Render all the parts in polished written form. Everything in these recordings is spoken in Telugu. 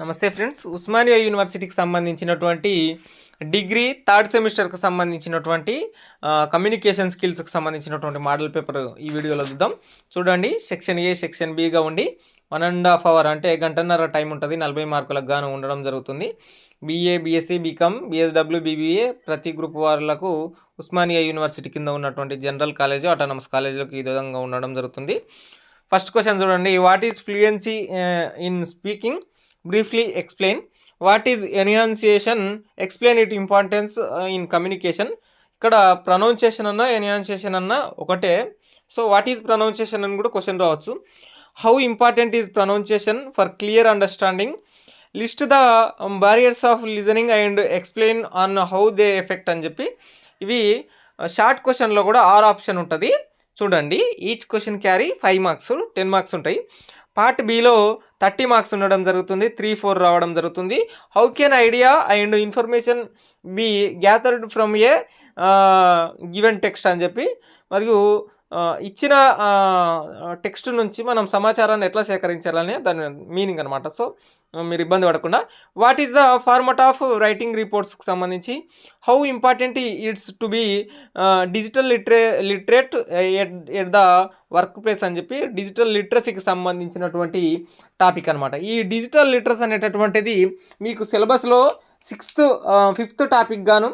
నమస్తే ఫ్రెండ్స్, ఉస్మానియా యూనివర్సిటీకి సంబంధించినటువంటి డిగ్రీ థర్డ్ సెమిస్టర్కి సంబంధించినటువంటి కమ్యూనికేషన్ స్కిల్స్కి సంబంధించినటువంటి మోడల్ పేపర్ ఈ వీడియోలో చూద్దాం. చూడండి, సెక్షన్ ఏ సెక్షన్ బిగా ఉండి 1.5 అవర్ అంటే గంటన్నర టైం ఉంటుంది. 40 మార్కులకు గాను ఉండడం జరుగుతుంది. BA, BSc, BCom, BSW, BBA ప్రతి గ్రూప్ వారులకు ఉస్మానియా యూనివర్సిటీ కింద ఉన్నటువంటి జనరల్ కాలేజ్, ఆటోనమస్ కాలేజీలకు ఈ విధంగా ఉండడం జరుగుతుంది. ఫస్ట్ క్వశ్చన్ చూడండి, what is fluency in speaking? Briefly explain. What is enunciation? Explain its importance in communication. ఇక్కడ ప్రొనౌన్సియేషన్ అన్న ఎన్యున్సియేషన్ అన్న ఒకటే. సో వాట్ ఈజ్ ప్రొనౌన్సియేషన్ అని కూడా క్వశ్చన్ రావచ్చు. How important is pronunciation for clear understanding? List the barriers of listening and explain on how they effect అని చెప్పి ఇవి షార్ట్ క్వశ్చన్లో కూడా 6 ఆప్షన్ ఉంటుంది. చూడండి, each question carry 5 marks, 10 marks ఉంటాయి. పార్ట్ బిలో 30 మార్క్స్ ఉండడం జరుగుతుంది, 3-4 రావడం జరుగుతుంది. How can idea and information be gathered from a given text అని చెప్పి, మరియు ఇచ్చిన టెక్స్ట్ నుంచి మనం సమాచారాన్ని ఎట్లా సేకరించాలని దాని మీనింగ్ అనమాట. సో మీరు ఇబ్బంది పడకుండా, what is the format of writing రిపోర్ట్స్కి సంబంధించి, how important it's to be digital literate at the work place అని చెప్పి డిజిటల్ లిటరసీకి సంబంధించినటువంటి టాపిక్ అనమాట. ఈ డిజిటల్ లిటరసీ అనేటటువంటిది మీకు సిలబస్లో 5th టాపిక్ గాను,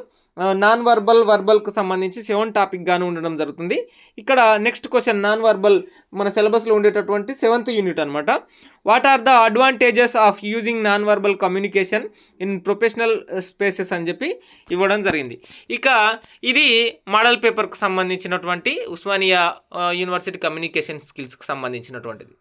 నాన్ వర్బల్కు సంబంధించి 7th టాపిక్ గాను ఉండడం జరుగుతుంది. ఇక్కడ నెక్స్ట్ క్వశ్చన్ నాన్ వర్బల్ మన సిలబస్లో ఉండేటటువంటి 7th యూనిట్ అనమాట. What are the advantages of using non verbal communication in professional spaces అని చెప్పి ఇవ్వడం జరిగింది. ఇక ఇది మోడల్ పేపర్కు సంబంధించినటువంటి ఉస్మానియా యూనివర్సిటీ కమ్యూనికేషన్ స్కిల్స్కి సంబంధించినటువంటిది.